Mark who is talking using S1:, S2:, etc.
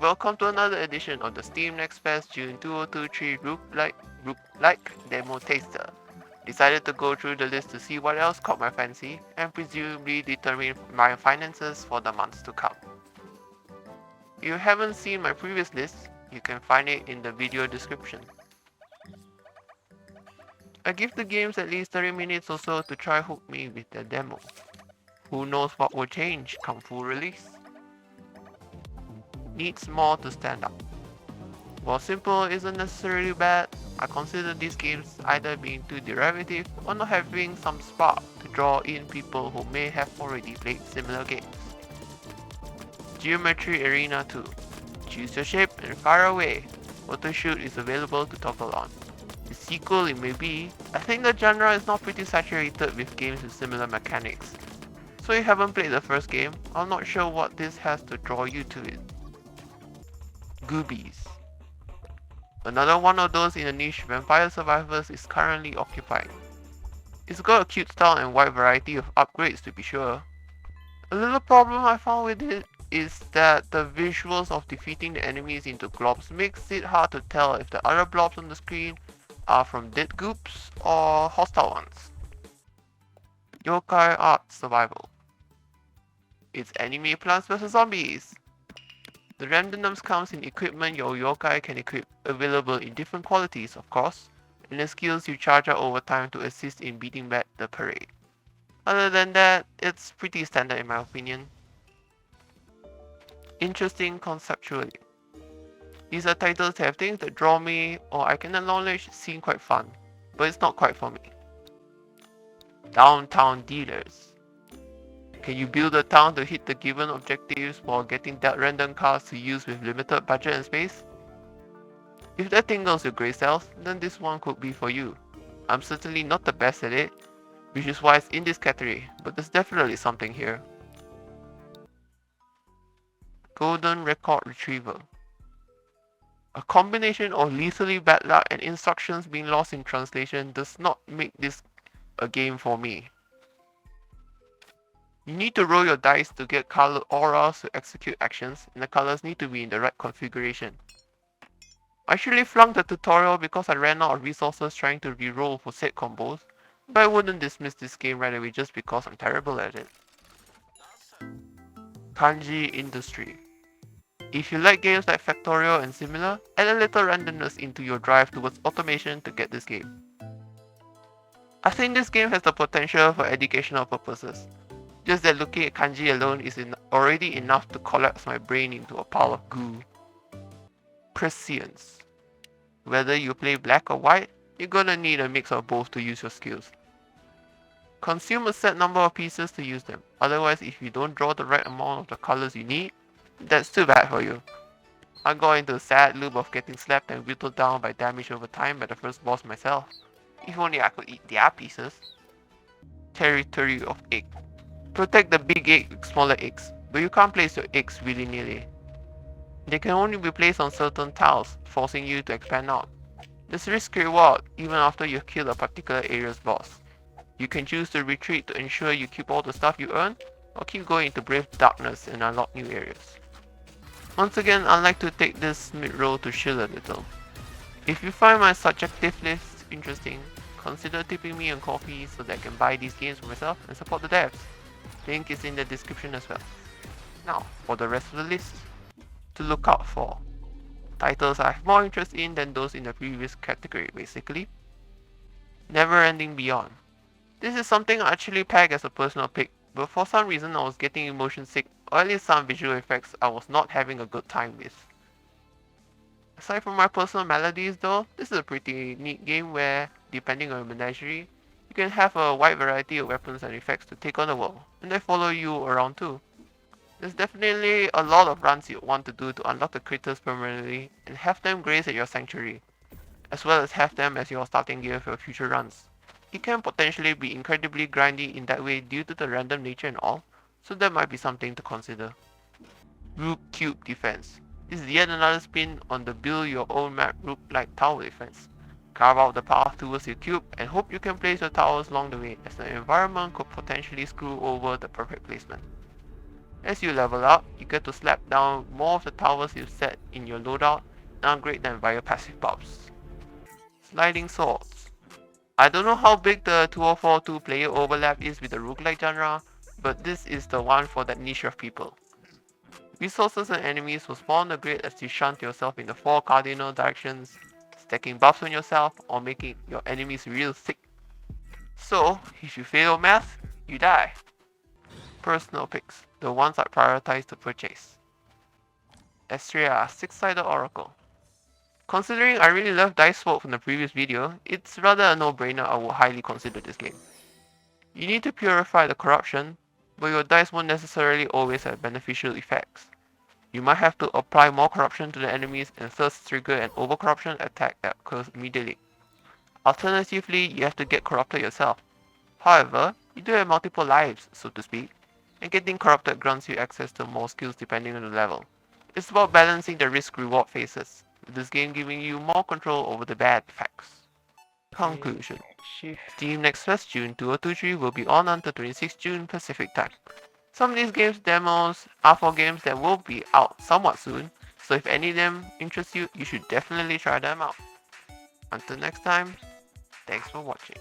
S1: welcome to another edition of the Steam Next Fest June 2023 Roguelike Demo Taster. Decided to go through the list to see what else caught my fancy and presumably determine my finances for the months to come. If you haven't seen my previous list, you can find it in the video description. I give the games at least 30 minutes or so to try hook me with their demo. Who knows what will change come full release? Needs more to stand out. While simple isn't necessarily bad, I consider these games either being too derivative or not having some spark to draw in people who may have already played similar games. Geometry Arena 2. Choose your shape and fire away. Photo shoot is available to toggle on. The sequel it may be, I think the genre is now pretty saturated with games with similar mechanics. So if you haven't played the first game, I'm not sure what this has to draw you to it. Goobies. Another one of those in the niche Vampire Survivors is currently occupying. It's got a cute style and wide variety of upgrades to be sure. A little problem I found with it is that the visuals of defeating the enemies into globs makes it hard to tell if the other blobs on the screen are from dead goops or hostile ones. Yokai Art Survival. It's anime Plants vs Zombies. The randomness comes in equipment your yokai can equip, available in different qualities of course, and the skills you charge out over time to assist in beating back the parade. Other than that, it's pretty standard in my opinion. Interesting conceptually. These are titles that have things that draw me, or I can acknowledge seem quite fun, but it's not quite for me. Downtown Dealers. Can you build a town to hit the given objectives while getting dealt random cards to use with limited budget and space? If that tingles your grey cells, then this one could be for you. I'm certainly not the best at it, which is why it's in this category, but there's definitely something here. Golden Record Retriever. A combination of lethally bad luck and instructions being lost in translation does not make this a game for me. You need to roll your dice to get colored auras to execute actions, and the colors need to be in the right configuration. I actually flunked the tutorial because I ran out of resources trying to re-roll for said combos, but I wouldn't dismiss this game right away just because I'm terrible at it. Kanji Industry. If you like games like Factorial and similar, add a little randomness into your drive towards automation to get this game. I think this game has the potential for educational purposes. Just that looking at kanji alone is already enough to collapse my brain into a pile of goo. Prescience. Whether you play black or white, you're gonna need a mix of both to use your skills. Consume a set number of pieces to use them, otherwise if you don't draw the right amount of the colors you need, that's too bad for you. I got into a sad loop of getting slapped and whittled down by damage over time by the first boss myself. If only I could eat their pieces. Territory of Egg. Protect the big egg with smaller eggs, but you can't place your eggs willy-nilly. They can only be placed on certain tiles, forcing you to expand out. There's risk reward even after you kill a particular area's boss. You can choose to retreat to ensure you keep all the stuff you earn, or keep going into brave darkness and unlock new areas. Once again, I'd like to take this mid-roll to chill a little. If you find my subjective list interesting, consider tipping me on coffee so that I can buy these games for myself and support the devs. Link is in the description as well. Now, for the rest of the list. To look out for. Titles I have more interest in than those in the previous category basically. Never Ending Beyond. This is something I actually pegged as a personal pick, but for some reason I was getting motion sick, or at least some visual effects I was not having a good time with. Aside from my personal maladies though, this is a pretty neat game where, depending on your menagerie, you can have a wide variety of weapons and effects to take on the world, and they follow you around too. There's definitely a lot of runs you want to do to unlock the critters permanently and have them graze at your sanctuary, as well as have them as your starting gear for your future runs. It can potentially be incredibly grindy in that way due to the random nature and all, so that might be something to consider. Rook Cube Defense. This is yet another spin on the build your own map Roguelike tower defense. Carve out the path towards your cube and hope you can place your towers along the way, as the environment could potentially screw over the perfect placement. As you level up, you get to slap down more of the towers you've set in your loadout and upgrade them via passive buffs. Sliding swords. I don't know how big the 204 two-player overlap is with the roguelike genre, but this is the one for that niche of people. Resources and enemies will spawn the grid as you shunt yourself in the 4 cardinal directions, stacking buffs on yourself or making your enemies real sick. So, if you fail math, you die. Personal picks, the ones I prioritize to purchase. Astrea, 6-sided oracle. Considering I really love Dice Sword from the previous video, it's rather a no-brainer. I would highly consider this game. You need to purify the corruption, but your dice won't necessarily always have beneficial effects. You might have to apply more corruption to the enemies and thus trigger an overcorruption attack that occurs immediately. Alternatively, you have to get corrupted yourself. However, you do have multiple lives, so to speak, and getting corrupted grants you access to more skills depending on the level. It's about balancing the risk-reward phases, with this game giving you more control over the bad effects. Conclusion. Steam next 1st June 2023 will be on until 26 June Pacific time. Some of these games demos are for games that will be out somewhat soon, so if any of them interest you, you should definitely try them out. Until next time, thanks for watching.